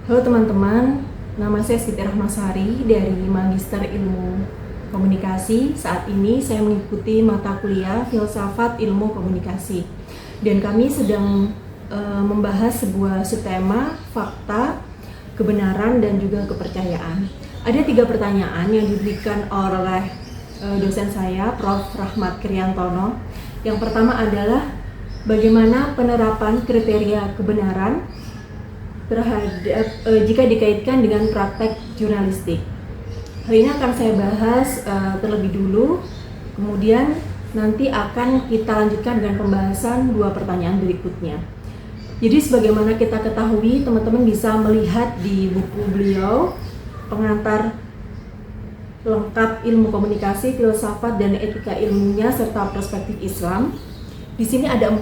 Halo teman-teman, nama saya Siti Rahmasari dari Magister Ilmu Komunikasi. Saat ini saya mengikuti mata kuliah Filsafat Ilmu Komunikasi. Dan kami sedang membahas sebuah subtema, fakta, kebenaran, dan juga kepercayaan. Ada 3 pertanyaan yang diberikan oleh dosen saya, Prof. Rahmat Kriantono. Yang pertama adalah bagaimana penerapan kriteria kebenaran terhadap jika dikaitkan dengan praktek jurnalistik. Hal ini akan saya bahas terlebih dulu, kemudian nanti akan kita lanjutkan dengan pembahasan 2 pertanyaan berikutnya. Jadi sebagaimana kita ketahui, teman-teman bisa melihat di buku beliau, Pengantar Lengkap Ilmu Komunikasi, Filsafat dan Etika Ilmunya serta Perspektif Islam. Di sini ada 4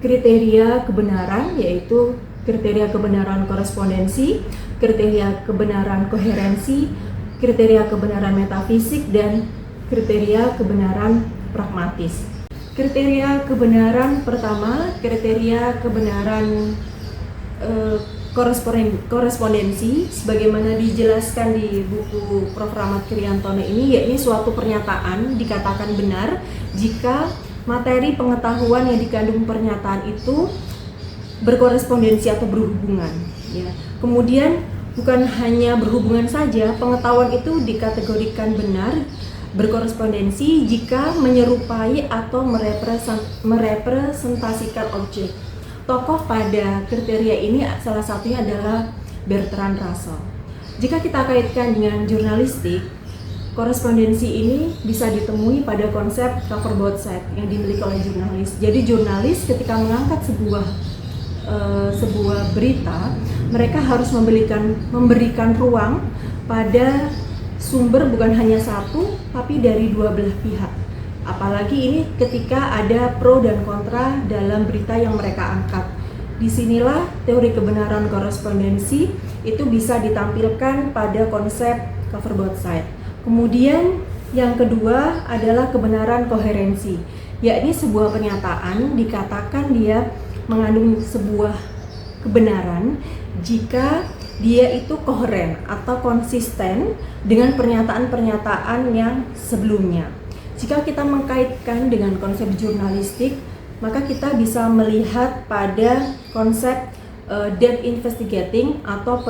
kriteria kebenaran, yaitu kriteria kebenaran korespondensi, kriteria kebenaran koherensi, kriteria kebenaran metafisik, dan kriteria kebenaran pragmatis. Kriteria kebenaran pertama, kriteria kebenaran korespondensi, sebagaimana dijelaskan di buku Prof. Rahmat Kriantono ini, yakni suatu pernyataan dikatakan benar jika materi pengetahuan yang dikandung pernyataan itu berkorespondensi atau berhubungan, ya. Kemudian bukan hanya berhubungan saja, pengetahuan itu dikategorikan benar berkorespondensi jika menyerupai atau merepresentasikan objek. Tokoh pada kriteria ini salah satunya adalah Bertrand Russell. Jika kita kaitkan dengan jurnalistik, korespondensi ini bisa ditemui pada konsep cover both side yang dimiliki oleh jurnalis. Jadi jurnalis ketika mengangkat sebuah berita, mereka harus memberikan ruang pada sumber bukan hanya satu, tapi dari 2 belah pihak. Apalagi ini ketika ada pro dan kontra dalam berita yang mereka angkat. Disinilah teori kebenaran korespondensi itu bisa ditampilkan pada konsep cover both side. Kemudian yang kedua adalah kebenaran koherensi, yakni sebuah pernyataan dikatakan dia mengandung sebuah kebenaran jika dia itu koheren atau konsisten dengan pernyataan-pernyataan yang sebelumnya. Jika kita mengkaitkan dengan konsep jurnalistik, maka kita bisa melihat pada konsep depth investigating atau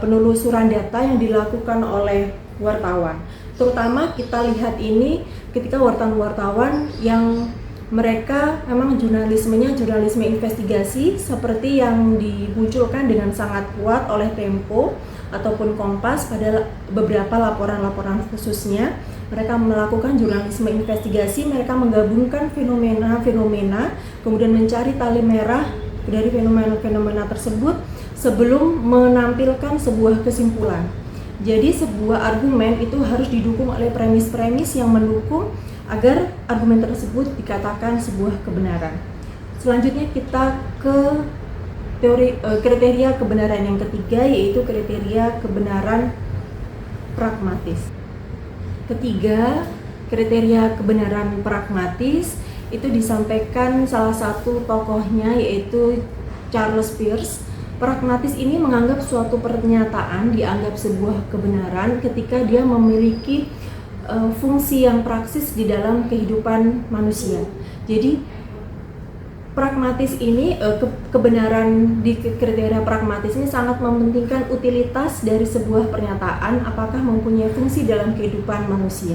penelusuran data yang dilakukan oleh wartawan. Terutama kita lihat ini ketika wartawan-wartawan yang mereka memang jurnalismenya jurnalisme investigasi seperti yang dimunculkan dengan sangat kuat oleh Tempo ataupun Kompas pada beberapa laporan-laporan khususnya. Mereka melakukan jurnalisme investigasi, mereka menggabungkan fenomena-fenomena, kemudian mencari tali merah dari fenomena-fenomena tersebut sebelum menampilkan sebuah kesimpulan. Jadi sebuah argumen itu harus didukung oleh premis-premis yang mendukung agar argumen tersebut dikatakan sebuah kebenaran. Selanjutnya kita ke kriteria kebenaran yang ketiga, yaitu kriteria kebenaran pragmatis. Ketiga, kriteria kebenaran pragmatis itu disampaikan salah satu tokohnya, yaitu Charles Peirce. Pragmatis ini menganggap suatu pernyataan dianggap sebuah kebenaran ketika dia memiliki fungsi yang praksis di dalam kehidupan manusia. Jadi pragmatis ini, kebenaran di kriteria pragmatis ini sangat mementingkan utilitas dari sebuah pernyataan, apakah mempunyai fungsi dalam kehidupan manusia.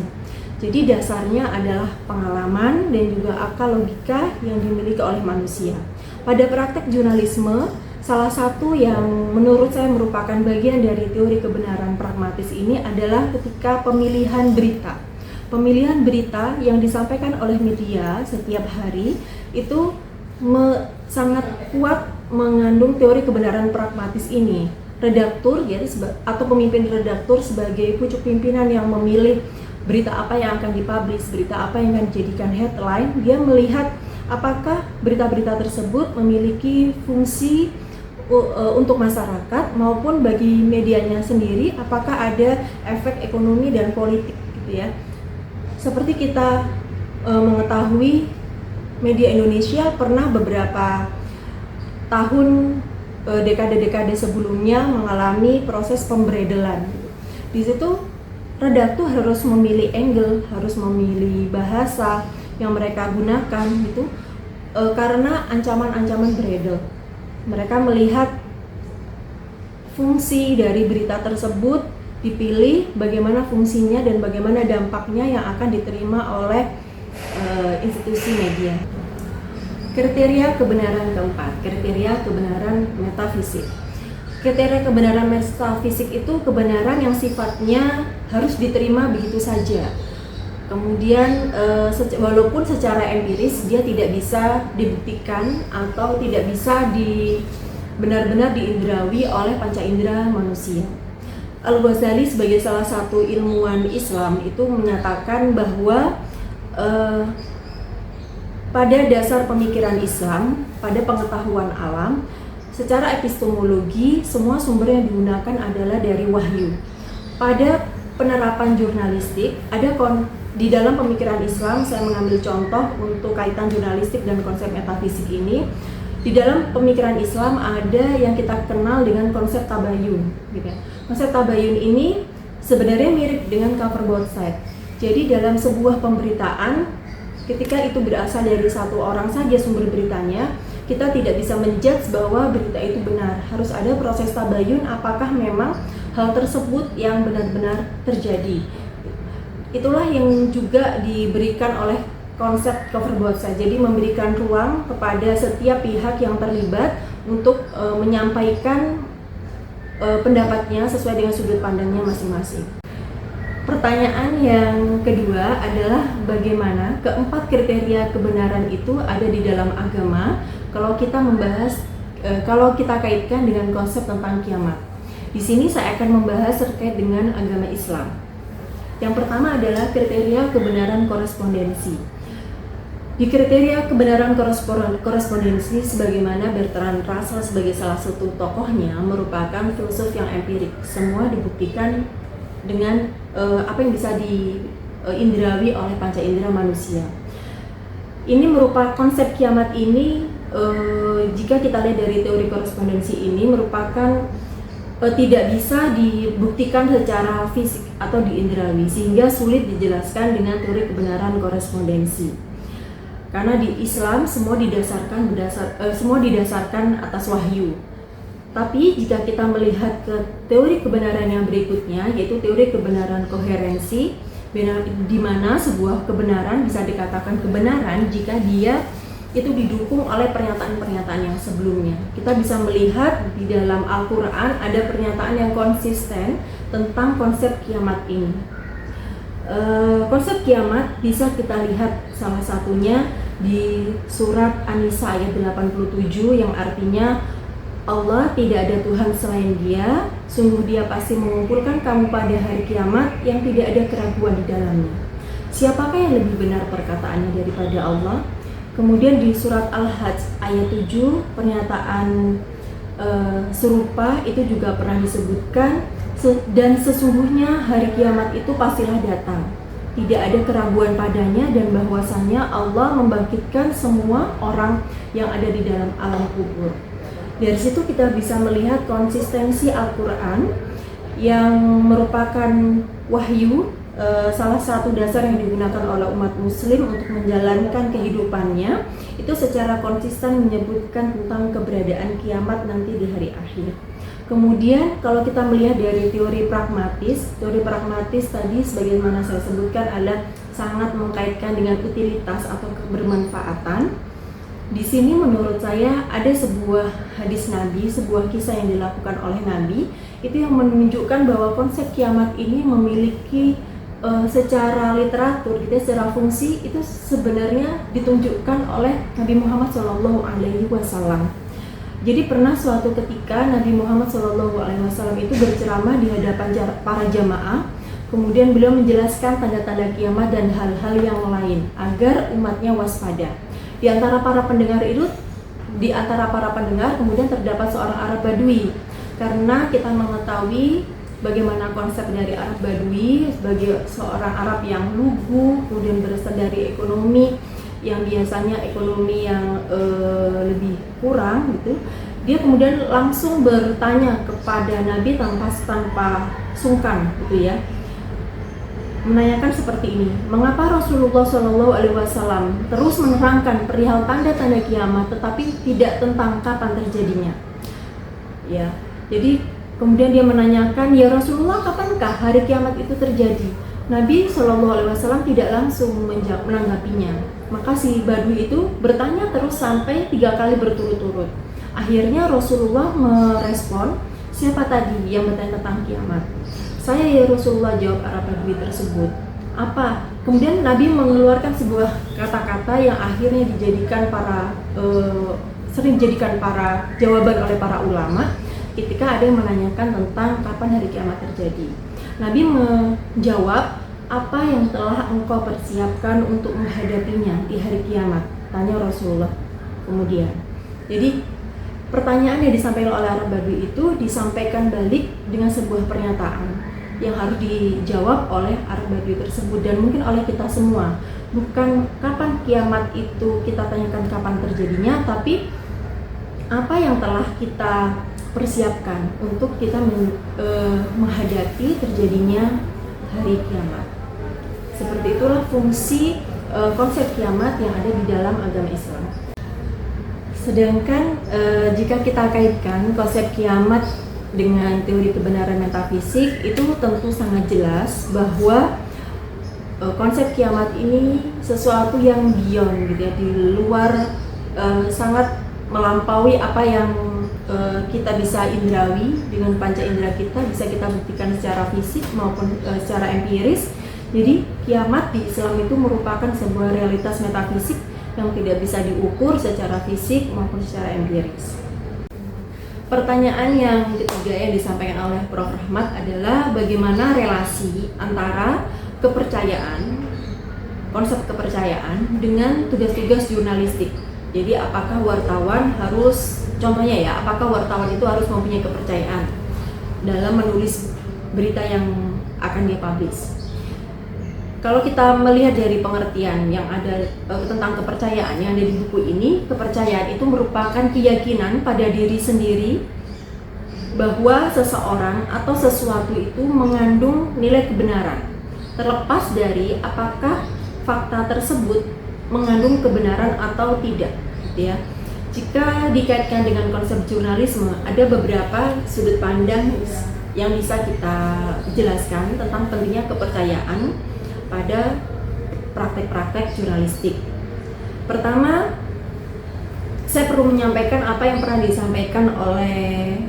Jadi dasarnya adalah pengalaman dan juga akal logika yang dimiliki oleh manusia. Pada praktek jurnalisme, salah satu yang menurut saya merupakan bagian dari teori kebenaran pragmatis ini adalah ketika pemilihan berita. Pemilihan berita yang disampaikan oleh media setiap hari itu sangat kuat mengandung teori kebenaran pragmatis ini. Redaktur atau pemimpin redaktur sebagai pucuk pimpinan yang memilih berita apa yang akan dipublish, berita apa yang akan dijadikan headline, dia melihat apakah berita-berita tersebut memiliki fungsi untuk masyarakat maupun bagi medianya sendiri, apakah ada efek ekonomi dan politik gitu ya. Seperti kita mengetahui media Indonesia pernah beberapa tahun dekade-dekade sebelumnya mengalami proses pemberedelan. Di situ redaktur harus memilih angle, harus memilih bahasa yang mereka gunakan gitu, karena ancaman-ancaman beredel. Mereka melihat fungsi dari berita tersebut dipilih, bagaimana fungsinya dan bagaimana dampaknya yang akan diterima oleh institusi media. Kriteria kebenaran keempat, kriteria kebenaran metafisik. Kriteria kebenaran metafisik itu kebenaran yang sifatnya harus diterima begitu saja. Kemudian walaupun secara empiris dia tidak bisa dibuktikan atau tidak bisa benar-benar diindrawi oleh panca indera manusia. Al-Ghazali sebagai salah satu ilmuwan Islam itu menyatakan bahwa pada dasar pemikiran Islam, pada pengetahuan alam, secara epistemologi, semua sumber yang digunakan adalah dari wahyu. Pada penerapan jurnalistik, di dalam pemikiran Islam, saya mengambil contoh untuk kaitan jurnalistik dan konsep metafisik ini. Di dalam pemikiran Islam ada yang kita kenal dengan konsep tabayun. Konsep tabayun ini sebenarnya mirip dengan cover both side. Jadi dalam sebuah pemberitaan, ketika itu berasal dari satu orang saja sumber beritanya, kita tidak bisa menjudge bahwa berita itu benar. Harus ada proses tabayun apakah memang hal tersebut yang benar-benar terjadi. Itulah yang juga diberikan oleh konsep cover both side. Jadi memberikan ruang kepada setiap pihak yang terlibat untuk menyampaikan pendapatnya sesuai dengan sudut pandangnya masing-masing. Pertanyaan yang kedua adalah bagaimana keempat kriteria kebenaran itu ada di dalam agama kalau kita kaitkan dengan konsep tentang kiamat. Di sini saya akan membahas terkait dengan agama Islam. Yang pertama adalah kriteria kebenaran korespondensi. Di kriteria kebenaran korespondensi, sebagaimana Bertrand Russell sebagai salah satu tokohnya merupakan filsuf yang empirik. Semua dibuktikan dengan apa yang bisa diindrawi oleh panca indera manusia. Ini merupakan konsep kiamat ini, jika kita lihat dari teori korespondensi ini, merupakan tidak bisa dibuktikan secara fisik atau diindrawi, sehingga sulit dijelaskan dengan teori kebenaran korespondensi. Karena di Islam semua didasarkan atas wahyu. Tapi jika kita melihat ke teori kebenaran yang berikutnya, yaitu teori kebenaran koherensi, di mana sebuah kebenaran bisa dikatakan kebenaran jika dia itu didukung oleh pernyataan-pernyataan yang sebelumnya. Kita bisa melihat di dalam Al-Quran ada pernyataan yang konsisten tentang konsep kiamat ini. Konsep kiamat bisa kita lihat salah satunya di surat An-Nisa ayat 87 yang artinya Allah tidak ada Tuhan selain Dia, sungguh Dia pasti mengumpulkan kamu pada hari kiamat yang tidak ada keraguan di dalamnya. Siapakah yang lebih benar perkataannya daripada Allah? Kemudian di surat Al-Hajj ayat 7 pernyataan serupa itu juga pernah disebutkan, dan sesungguhnya hari kiamat itu pastilah datang. Tidak ada keraguan padanya dan bahwasanya Allah membangkitkan semua orang yang ada di dalam alam kubur. Dari situ kita bisa melihat konsistensi Al-Quran yang merupakan wahyu, salah satu dasar yang digunakan oleh umat muslim untuk menjalankan kehidupannya, itu secara konsisten menyebutkan tentang keberadaan kiamat nanti di hari akhir. Kemudian kalau kita melihat dari teori pragmatis tadi sebagaimana saya sebutkan adalah sangat mengkaitkan dengan utilitas atau kebermanfaatan. Di sini menurut saya ada sebuah hadis Nabi, sebuah kisah yang dilakukan oleh Nabi, itu yang menunjukkan bahwa konsep kiamat ini memiliki secara literatur, secara fungsi itu sebenarnya ditunjukkan oleh Nabi Muhammad SAW. Jadi pernah suatu ketika Nabi Muhammad SAW itu berceramah di hadapan para jamaah, kemudian beliau menjelaskan tanda-tanda kiamat dan hal-hal yang lain agar umatnya waspada. Di antara para pendengar kemudian terdapat seorang Arab Badui. Karena kita mengetahui bagaimana konsep dari Arab Badui sebagai seorang Arab yang lugu, kemudian berasal dari ekonomi yang biasanya ekonomi yang lebih kurang gitu. dia kemudian langsung bertanya kepada Nabi tanpa sungkan gitu ya, menanyakan seperti ini, mengapa Rasulullah SAW terus menerangkan perihal tanda-tanda kiamat tetapi tidak tentang kapan terjadinya. Ya, jadi kemudian dia menanyakan, ya Rasulullah, kapankah hari kiamat itu terjadi? Nabi SAW tidak langsung menanggapinya. Maka si Badui itu bertanya terus sampai 3 kali berturut-turut. Akhirnya Rasulullah merespon, siapa tadi yang bertanya tentang kiamat? Saya, ya Rasulullah, jawab Arab Badui tersebut. Apa? Kemudian Nabi mengeluarkan sebuah kata-kata yang akhirnya sering dijadikan para jawaban oleh para ulama ketika ada yang menanyakan tentang kapan hari kiamat terjadi. Nabi menjawab, apa yang telah engkau persiapkan untuk menghadapinya di hari kiamat? Tanya Rasulullah kemudian. Jadi pertanyaan yang disampaikan oleh Arab Badui itu disampaikan balik dengan sebuah pernyataan yang harus dijawab oleh Arab Badui tersebut dan mungkin oleh kita semua. Bukan kapan kiamat itu kita tanyakan kapan terjadinya, tapi apa yang telah kita persiapkan untuk kita menghadapi terjadinya hari kiamat. Seperti itulah fungsi konsep kiamat yang ada di dalam agama Islam. Sedangkan jika kita kaitkan konsep kiamat dengan teori kebenaran metafisik, itu tentu sangat jelas bahwa konsep kiamat ini sesuatu yang beyond gitu ya, di luar, sangat melampaui apa yang kita bisa indrawi dengan panca indera kita, bisa kita buktikan secara fisik maupun secara empiris. Jadi kiamat di Islam itu merupakan sebuah realitas metafisik yang tidak bisa diukur secara fisik maupun secara empiris. Pertanyaan yang ketiga yang disampaikan oleh Prof. Rahmat adalah bagaimana relasi antara kepercayaan, konsep kepercayaan dengan tugas-tugas jurnalistik. Jadi apakah wartawan harus, contohnya ya, apakah wartawan itu harus mempunyai kepercayaan dalam menulis berita yang akan dia publish? Kalau kita melihat dari pengertian yang ada tentang kepercayaan yang ada di buku ini, kepercayaan itu merupakan keyakinan pada diri sendiri bahwa seseorang atau sesuatu itu mengandung nilai kebenaran, terlepas dari apakah fakta tersebut mengandung kebenaran atau tidak, gitu ya. Jika dikaitkan dengan konsep jurnalisme, ada beberapa sudut pandang yang bisa kita jelaskan tentang pentingnya kepercayaan pada praktek-praktek jurnalistik. Pertama, saya perlu menyampaikan apa yang pernah disampaikan oleh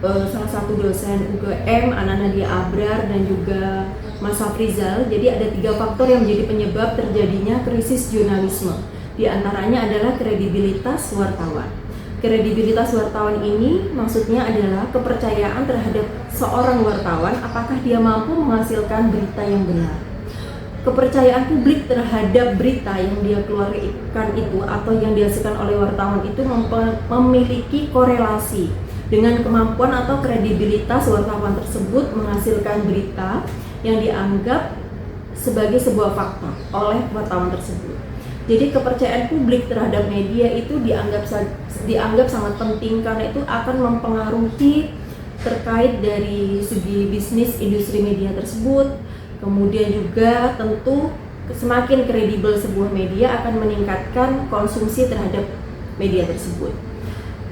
salah satu dosen UGM, Ana Nadia Abrar dan juga Mas Afrizal. Jadi ada 3 faktor yang menjadi penyebab terjadinya krisis jurnalisme. Di antaranya adalah kredibilitas wartawan. Kredibilitas wartawan ini maksudnya adalah kepercayaan terhadap seorang wartawan, apakah dia mampu menghasilkan berita yang benar. Kepercayaan publik terhadap berita yang dia keluarkan itu atau yang dihasilkan oleh wartawan itu memiliki korelasi dengan kemampuan atau kredibilitas wartawan tersebut menghasilkan berita yang dianggap sebagai sebuah fakta oleh wartawan tersebut. Jadi kepercayaan publik terhadap media itu dianggap sangat penting karena itu akan mempengaruhi terkait dari segi bisnis industri media tersebut. Kemudian juga tentu semakin kredibel sebuah media akan meningkatkan konsumsi terhadap media tersebut.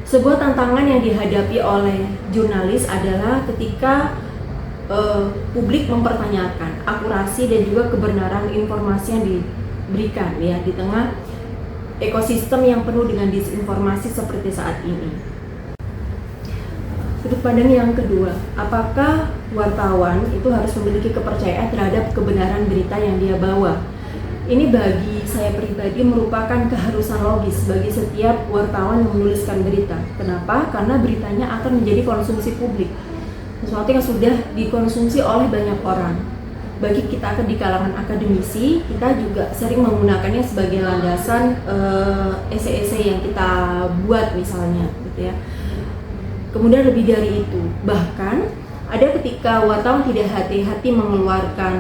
Sebuah tantangan yang dihadapi oleh jurnalis adalah ketika publik mempertanyakan akurasi dan juga kebenaran informasi yang diberikan ya di tengah ekosistem yang penuh dengan disinformasi seperti saat ini. Sudut pandang yang kedua, apakah wartawan itu harus memiliki kepercayaan terhadap kebenaran berita yang dia bawa? Ini bagi saya pribadi merupakan keharusan logis bagi setiap wartawan yang menuliskan berita. Kenapa? Karena beritanya akan menjadi konsumsi publik, sesuatu yang sudah dikonsumsi oleh banyak orang. Bagi kita di kalangan akademisi, kita juga sering menggunakannya sebagai landasan esai-esai yang kita buat misalnya, gitu ya. Kemudian lebih dari itu, bahkan ada ketika wartawan tidak hati-hati mengeluarkan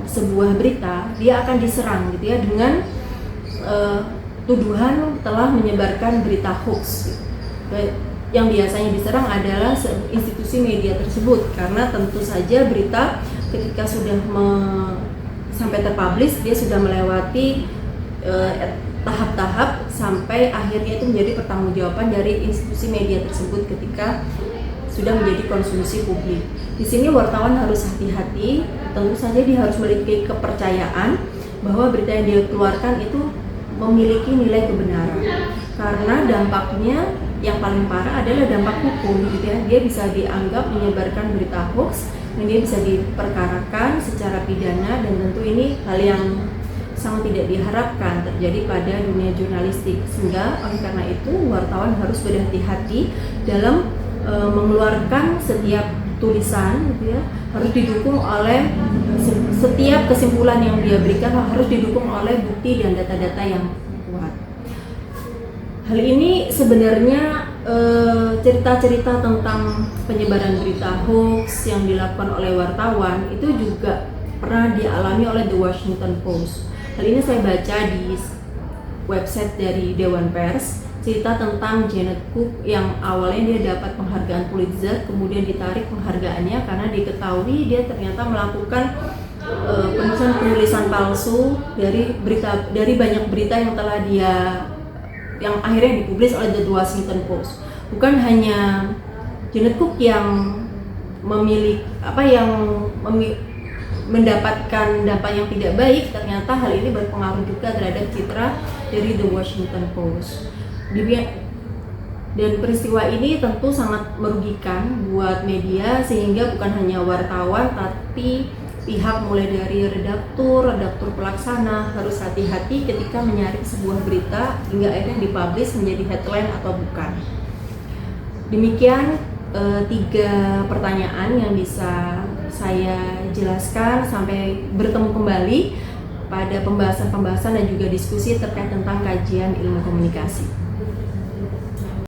sebuah berita, dia akan diserang gitu ya dengan tuduhan telah menyebarkan berita hoax. yang biasanya diserang adalah institusi media tersebut, karena tentu saja berita ketika sudah sampai terpublish dia sudah melewati tahap-tahap sampai akhirnya itu menjadi pertanggungjawaban dari institusi media tersebut ketika sudah menjadi konsumsi publik. Di sini wartawan harus hati-hati, tentu saja dia harus memiliki kepercayaan bahwa berita yang dia keluarkan itu memiliki nilai kebenaran, karena dampaknya yang paling parah adalah dampak hukum gitu ya. Dia bisa dianggap menyebarkan berita hoax dan dia bisa diperkarakan secara pidana, dan tentu ini hal yang sangat tidak diharapkan terjadi pada dunia jurnalistik. Sehingga oleh karena itu wartawan harus berhati-hati dalam mengeluarkan setiap tulisan gitu ya, harus didukung oleh setiap kesimpulan yang dia berikan harus didukung oleh bukti dan data-data yang kuat. Hal ini sebenarnya cerita-cerita tentang penyebaran berita hoax yang dilakukan oleh wartawan itu juga pernah dialami oleh The Washington Post. Hal ini saya baca di website dari Dewan Pers, cerita tentang Janet Cook yang awalnya dia dapat penghargaan Pulitzer, kemudian ditarik penghargaannya karena diketahui dia ternyata melakukan penulisan palsu dari banyak berita yang akhirnya dipublis oleh The Washington Post. Bukan hanya Janet Cook yang mendapatkan dampak yang tidak baik, ternyata hal ini berpengaruh juga terhadap citra dari The Washington Post. Dan peristiwa ini tentu sangat merugikan buat media, sehingga bukan hanya wartawan tapi pihak mulai dari redaktur pelaksana harus hati-hati ketika menyaring sebuah berita hingga akhirnya dipublish menjadi headline atau bukan. Demikian 3 pertanyaan yang bisa saya jelaskan. Sampai bertemu kembali pada pembahasan-pembahasan dan juga diskusi terkait tentang kajian ilmu komunikasi.